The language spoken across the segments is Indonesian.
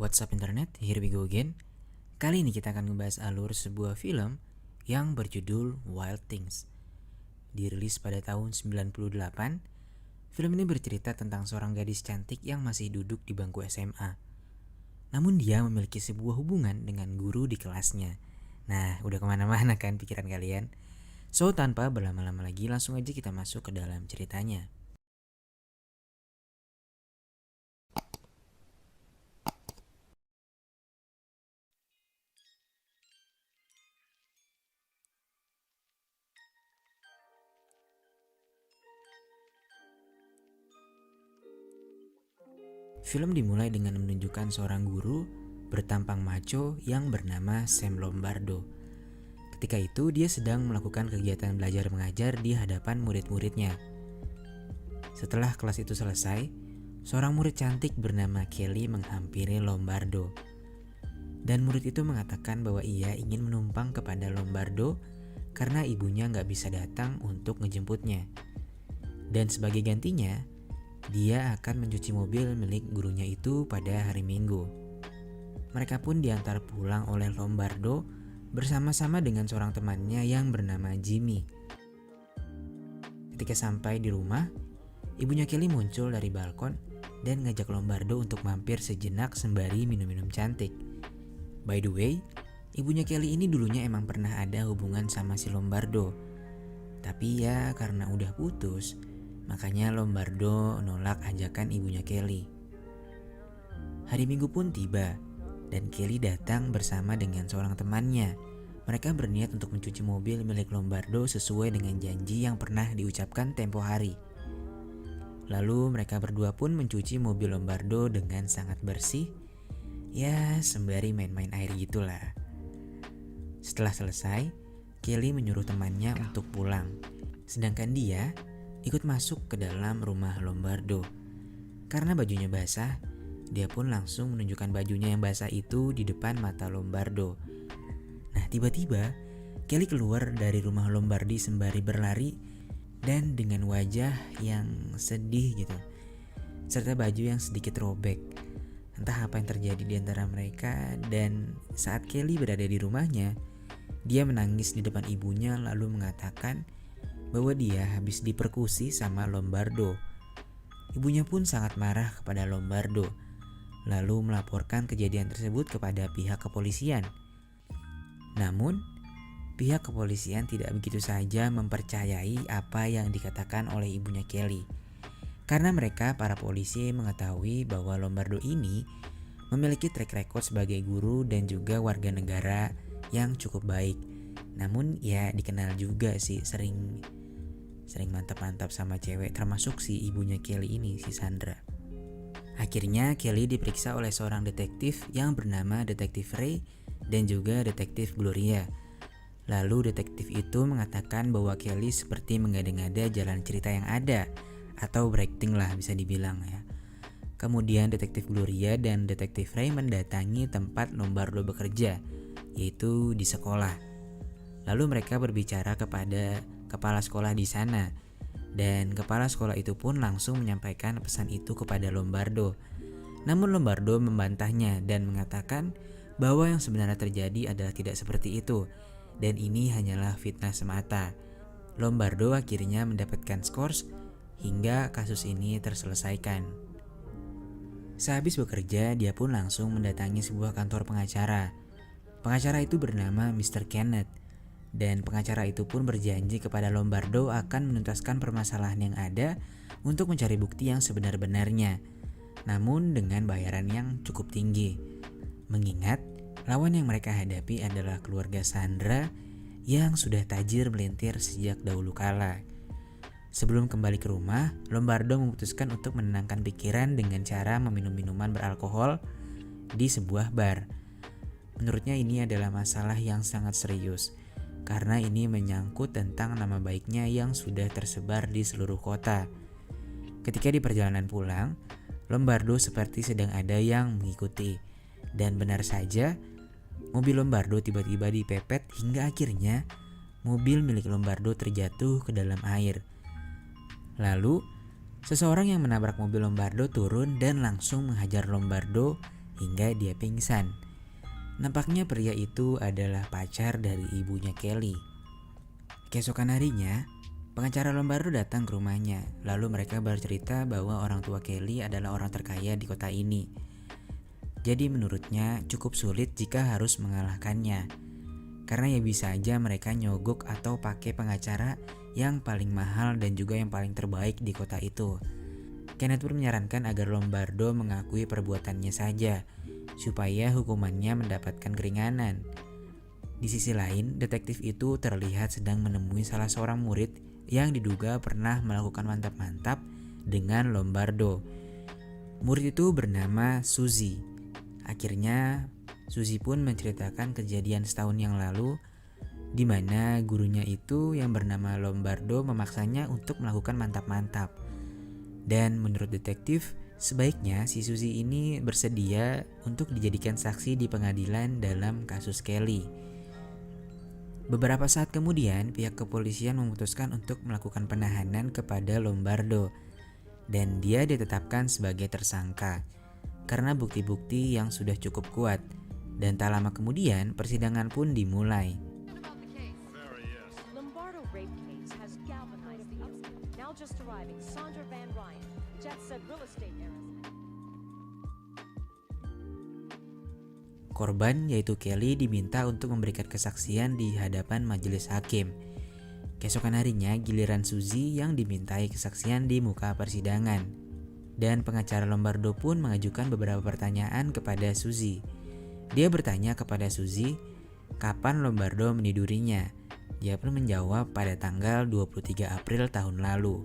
What's up internet, here we go again. Kali ini kita akan membahas alur sebuah film yang berjudul Wild Things. Dirilis pada tahun 98, film ini bercerita tentang seorang gadis cantik yang masih duduk di bangku SMA. Namun dia memiliki sebuah hubungan dengan guru di kelasnya. Nah, udah kemana-mana kan pikiran kalian? So, tanpa berlama-lama lagi, langsung aja kita masuk ke dalam ceritanya. Film dimulai dengan menunjukkan seorang guru bertampang maco yang bernama Sam Lombardo. Ketika itu dia sedang melakukan kegiatan belajar mengajar di hadapan murid-muridnya. Setelah kelas itu selesai, seorang murid cantik bernama Kelly menghampiri Lombardo. Dan murid itu mengatakan bahwa ia ingin menumpang kepada Lombardo karena ibunya nggak bisa datang untuk ngejemputnya. Dan sebagai gantinya, dia akan mencuci mobil milik gurunya itu pada hari Minggu. Mereka pun diantar pulang oleh Lombardo bersama-sama dengan seorang temannya yang bernama Jimmy. Ketika sampai di rumah, ibunya Kelly muncul dari balkon dan ngajak Lombardo untuk mampir sejenak sembari minum-minum cantik. By the way, ibunya Kelly ini dulunya emang pernah ada hubungan sama si Lombardo. Tapi ya karena udah putus, makanya Lombardo nolak ajakan ibunya Kelly. Hari Minggu pun tiba dan Kelly datang bersama dengan seorang temannya. Mereka berniat untuk mencuci mobil milik Lombardo sesuai dengan janji yang pernah diucapkan tempo hari. Lalu mereka berdua pun mencuci mobil Lombardo dengan sangat bersih. Ya, sembari main-main air gitulah. Setelah selesai, Kelly menyuruh temannya untuk pulang. Sedangkan dia ikut masuk ke dalam rumah Lombardo. Karena bajunya basah, dia pun langsung menunjukkan bajunya yang basah itu di depan mata Lombardo. Nah, tiba-tiba Kelly keluar dari rumah Lombardi sembari berlari dan dengan wajah yang sedih gitu, serta baju yang sedikit robek. Entah apa yang terjadi di antara mereka, dan saat Kelly berada di rumahnya, dia menangis di depan ibunya lalu mengatakan bahwa dia habis diperkusi sama Lombardo. Ibunya pun sangat marah kepada Lombardo, lalu melaporkan kejadian tersebut kepada pihak kepolisian. Namun, pihak kepolisian tidak begitu saja mempercayai apa yang dikatakan oleh ibunya Kelly. Karena mereka, para polisi, mengetahui bahwa Lombardo ini memiliki track record sebagai guru dan juga warga negara yang cukup baik. Namun ya dikenal juga sih sering mantap-mantap sama cewek, termasuk si ibunya Kelly ini, si Sandra. Akhirnya Kelly diperiksa oleh seorang detektif yang bernama Detektif Ray dan juga Detektif Gloria. Lalu detektif itu mengatakan bahwa Kelly seperti mengada-ngada jalan cerita yang ada, atau berakting lah bisa dibilang ya. Kemudian Detektif Gloria dan Detektif Ray mendatangi tempat Lombardo bekerja, yaitu di sekolah. Lalu mereka berbicara kepada kepala sekolah di sana, dan kepala sekolah itu pun langsung menyampaikan pesan itu kepada Lombardo. Namun Lombardo membantahnya dan mengatakan bahwa yang sebenarnya terjadi adalah tidak seperti itu, dan ini hanyalah fitnah semata. Lombardo akhirnya mendapatkan skors hingga kasus ini terselesaikan. Sehabis bekerja, dia pun langsung mendatangi sebuah kantor pengacara. Pengacara itu bernama Mr. Kenneth, dan pengacara itu pun berjanji kepada Lombardo akan menuntaskan permasalahan yang ada untuk mencari bukti yang sebenar-benarnya, namun dengan bayaran yang cukup tinggi. Mengingat lawan yang mereka hadapi adalah keluarga Sandra yang sudah tajir melintir sejak dahulu kala. Sebelum kembali ke rumah, Lombardo memutuskan untuk menenangkan pikiran dengan cara meminum minuman beralkohol di sebuah bar. Menurutnya ini adalah masalah yang sangat serius, karena ini menyangkut tentang nama baiknya yang sudah tersebar di seluruh kota. Ketika di perjalanan pulang, Lombardo seperti sedang ada yang mengikuti. Dan benar saja, mobil Lombardo tiba-tiba dipepet hingga akhirnya mobil milik Lombardo terjatuh ke dalam air. Lalu, seseorang yang menabrak mobil Lombardo turun dan langsung menghajar Lombardo hingga dia pingsan. Nampaknya pria itu adalah pacar dari ibunya Kelly. Keesokan harinya, pengacara Lombardo datang ke rumahnya. Lalu mereka bercerita bahwa orang tua Kelly adalah orang terkaya di kota ini. Jadi menurutnya cukup sulit jika harus mengalahkannya. Karena ya bisa aja mereka nyogok atau pakai pengacara yang paling mahal dan juga yang paling terbaik di kota itu. Kenneth pun menyarankan agar Lombardo mengakui perbuatannya saja, supaya hukumannya mendapatkan keringanan. Di sisi lain, detektif itu terlihat sedang menemui salah seorang murid yang diduga pernah melakukan mantap-mantap dengan Lombardo. Murid itu bernama Suzy. Akhirnya, Suzy pun menceritakan kejadian setahun yang lalu di mana gurunya itu yang bernama Lombardo memaksanya untuk melakukan mantap-mantap. Dan menurut detektif, sebaiknya si Suzy ini bersedia untuk dijadikan saksi di pengadilan dalam kasus Kelly. Beberapa saat kemudian, pihak kepolisian memutuskan untuk melakukan penahanan kepada Lombardo dan dia ditetapkan sebagai tersangka karena bukti-bukti yang sudah cukup kuat. Dan tak lama kemudian, persidangan pun dimulai. Korban yaitu Kelly diminta untuk memberikan kesaksian di hadapan majelis hakim. Keesokan harinya giliran Suzy yang dimintai kesaksian di muka persidangan. Dan pengacara Lombardo pun mengajukan beberapa pertanyaan kepada Suzy. Dia bertanya kepada Suzy kapan Lombardo menidurinya. Dia pun menjawab pada tanggal 23 April tahun lalu.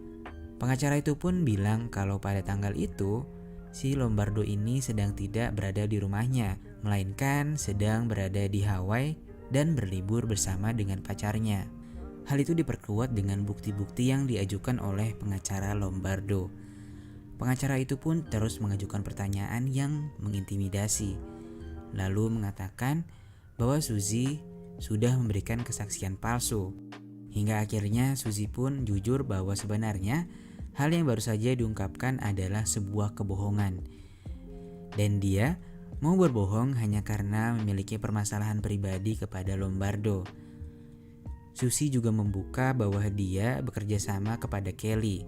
Pengacara itu pun bilang kalau pada tanggal itu si Lombardo ini sedang tidak berada di rumahnya, melainkan sedang berada di Hawaii dan berlibur bersama dengan pacarnya. Hal itu diperkuat dengan bukti-bukti yang diajukan oleh pengacara Lombardo. Pengacara itu pun terus mengajukan pertanyaan yang mengintimidasi, lalu mengatakan bahwa Suzy sudah memberikan kesaksian palsu. Hingga akhirnya Suzy pun jujur bahwa sebenarnya hal yang baru saja diungkapkan adalah sebuah kebohongan. Dan dia mau berbohong hanya karena memiliki permasalahan pribadi kepada Lombardo. Suzy juga membuka bahwa dia bekerja sama kepada Kelly.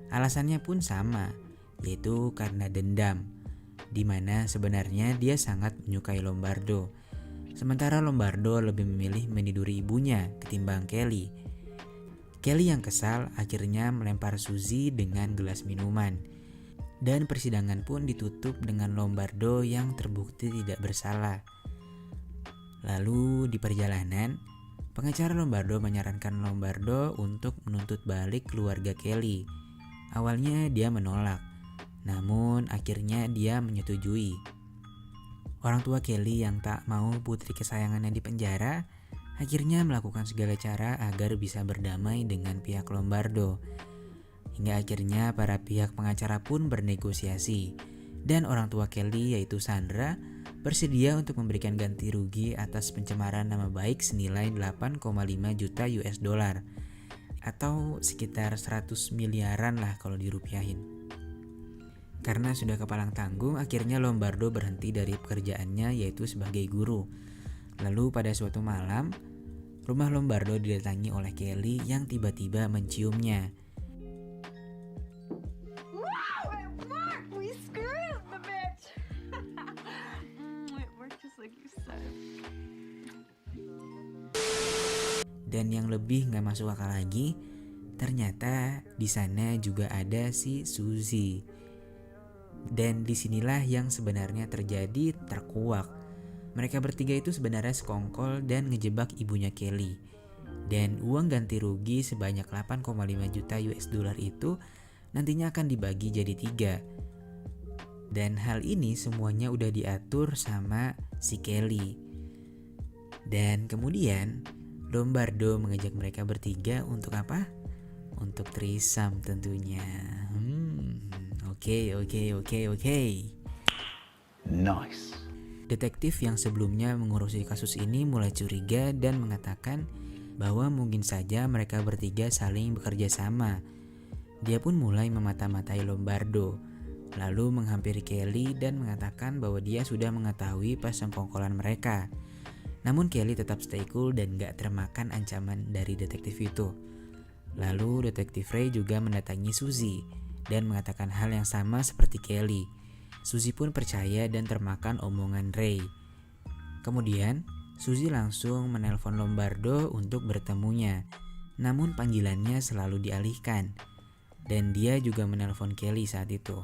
Alasannya pun sama, yaitu karena dendam, di mana sebenarnya dia sangat menyukai Lombardo. Sementara Lombardo lebih memilih meniduri ibunya ketimbang Kelly. Kelly yang kesal akhirnya melempar Suzy dengan gelas minuman. Dan persidangan pun ditutup dengan Lombardo yang terbukti tidak bersalah. Lalu di perjalanan, pengacara Lombardo menyarankan Lombardo untuk menuntut balik keluarga Kelly. Awalnya dia menolak, namun akhirnya dia menyetujui. Orang tua Kelly yang tak mau putri kesayangannya dipenjara akhirnya melakukan segala cara agar bisa berdamai dengan pihak Lombardo. Hingga akhirnya para pihak pengacara pun bernegosiasi dan orang tua Kelly yaitu Sandra bersedia untuk memberikan ganti rugi atas pencemaran nama baik senilai 8,5 juta US dollar atau sekitar 100 miliaran lah kalau dirupiahin. Karena sudah kepalang tanggung, akhirnya Lombardo berhenti dari pekerjaannya yaitu sebagai guru. Lalu pada suatu malam, rumah Lombardo didatangi oleh Kelly yang tiba-tiba menciumnya. Wow, it worked! We screwed the bitch! It worked just like you said. Dan yang lebih gak masuk akal lagi, ternyata di sana juga ada si Suzy. Dan disinilah yang sebenarnya terjadi terkuak. Mereka bertiga itu sebenarnya sekongkol dan ngejebak ibunya Kelly. Dan uang ganti rugi sebanyak 8,5 juta US dollar itu nantinya akan dibagi jadi 3. Dan hal ini semuanya udah diatur sama si Kelly. Dan kemudian Lombardo mengajak mereka bertiga untuk apa? Untuk threesome tentunya. Oke. Nice. Detektif yang sebelumnya mengurusi kasus ini mulai curiga dan mengatakan bahwa mungkin saja mereka bertiga saling bekerja sama. Dia pun mulai memata-matai Lombardo. lalu menghampiri Kelly dan mengatakan bahwa dia sudah mengetahui persekongkolan mereka. Namun Kelly tetap stay cool dan gak termakan ancaman dari detektif itu. Lalu detektif Ray juga mendatangi Suzy dan mengatakan hal yang sama seperti Kelly. Suzy pun percaya dan termakan omongan Ray. Kemudian Suzy langsung menelpon Lombardo untuk bertemunya. Namun panggilannya selalu dialihkan. Dan dia juga menelpon Kelly saat itu.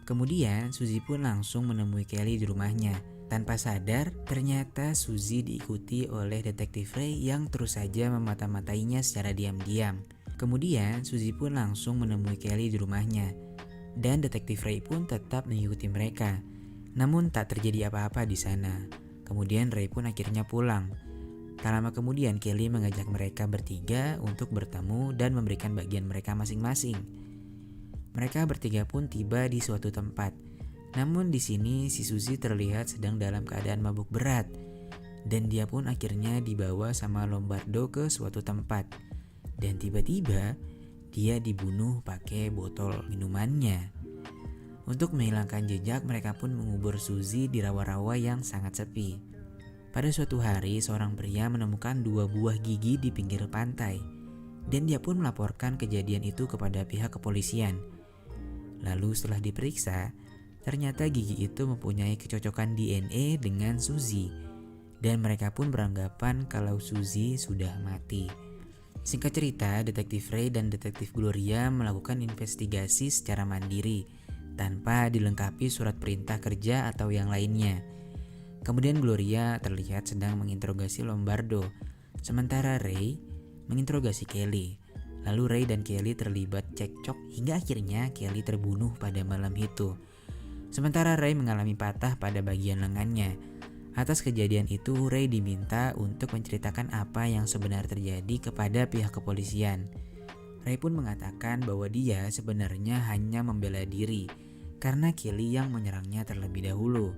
Kemudian Suzy pun langsung menemui Kelly di rumahnya. Tanpa sadar, ternyata Suzy diikuti oleh detektif Ray yang terus saja memata-matainya secara diam-diam. Kemudian Suzy pun langsung menemui Kelly di rumahnya. Dan detektif Ray pun tetap mengikuti mereka. Namun tak terjadi apa-apa di sana. Kemudian Ray pun akhirnya pulang. Tak lama kemudian Kelly mengajak mereka bertiga untuk bertemu dan memberikan bagian mereka masing-masing. Mereka bertiga pun tiba di suatu tempat. Namun di sini si Suzy terlihat sedang dalam keadaan mabuk berat. Dan dia pun akhirnya dibawa sama Lombardo ke suatu tempat. Dan tiba-tiba dia dibunuh pakai botol minumannya. Untuk menghilangkan jejak, mereka pun mengubur Suzy di rawa-rawa yang sangat sepi. Pada suatu hari, seorang pria menemukan 2 buah gigi di pinggir pantai. Dan dia pun melaporkan kejadian itu kepada pihak kepolisian. Lalu setelah diperiksa, ternyata gigi itu mempunyai kecocokan DNA dengan Suzy. Dan mereka pun beranggapan kalau Suzy sudah mati. Singkat cerita, detektif Ray dan detektif Gloria melakukan investigasi secara mandiri tanpa dilengkapi surat perintah kerja atau yang lainnya. Kemudian Gloria terlihat sedang menginterogasi Lombardo, sementara Ray menginterogasi Kelly. Lalu Ray dan Kelly terlibat cekcok hingga akhirnya Kelly terbunuh pada malam itu. Sementara Ray mengalami patah pada bagian lengannya. Atas kejadian itu, Ray diminta untuk menceritakan apa yang sebenarnya terjadi kepada pihak kepolisian. Ray pun mengatakan bahwa dia sebenarnya hanya membela diri karena Kelly yang menyerangnya terlebih dahulu.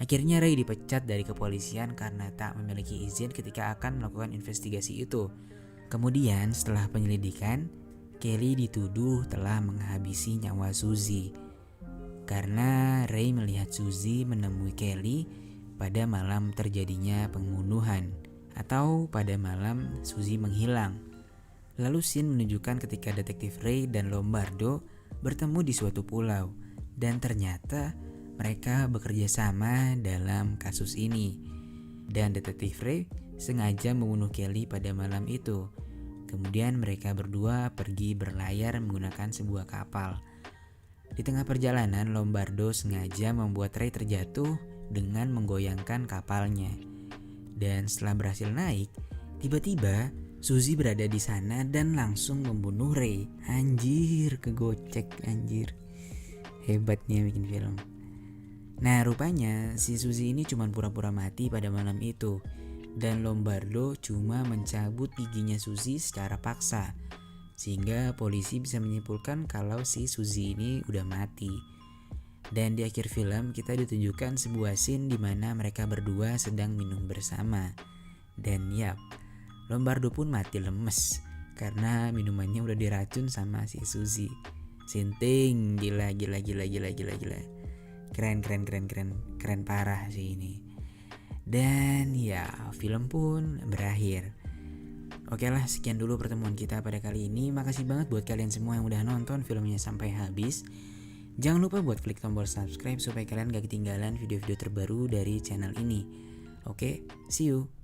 Akhirnya Ray dipecat dari kepolisian karena tak memiliki izin ketika akan melakukan investigasi itu. Kemudian setelah penyelidikan, Kelly dituduh telah menghabisi nyawa Suzy. Karena Ray melihat Suzy menemui Kelly pada malam terjadinya pembunuhan atau pada malam Suzy menghilang. Lalu scene menunjukkan ketika detektif Ray dan Lombardo bertemu di suatu pulau dan ternyata mereka bekerja sama dalam kasus ini. Dan detektif Ray sengaja membunuh Kelly pada malam itu. Kemudian mereka berdua pergi berlayar menggunakan sebuah kapal. Di tengah perjalanan, Lombardo sengaja membuat Ray terjatuh dengan menggoyangkan kapalnya. Dan setelah berhasil naik, tiba-tiba Suzy berada di sana dan langsung membunuh Ray. Anjir, kegocek anjir. Hebatnya bikin film. Nah, rupanya si Suzy ini cuma pura-pura mati pada malam itu. Dan Lombardo cuma mencabut giginya Suzy secara paksa. Sehingga polisi bisa menyimpulkan kalau si Suzy ini udah mati. Dan di akhir film kita ditunjukkan sebuah scene di mana mereka berdua sedang minum bersama. Dan yap, Lombardo pun mati lemes karena minumannya udah diracun sama si Suzy. Sinting, gila. Keren parah sih ini. Dan ya, film pun berakhir. Oke lah, sekian dulu pertemuan kita pada kali ini. Makasih banget buat kalian semua yang udah nonton filmnya sampai habis. Jangan lupa buat klik tombol subscribe supaya kalian gak ketinggalan video-video terbaru dari channel ini. Oke, see you.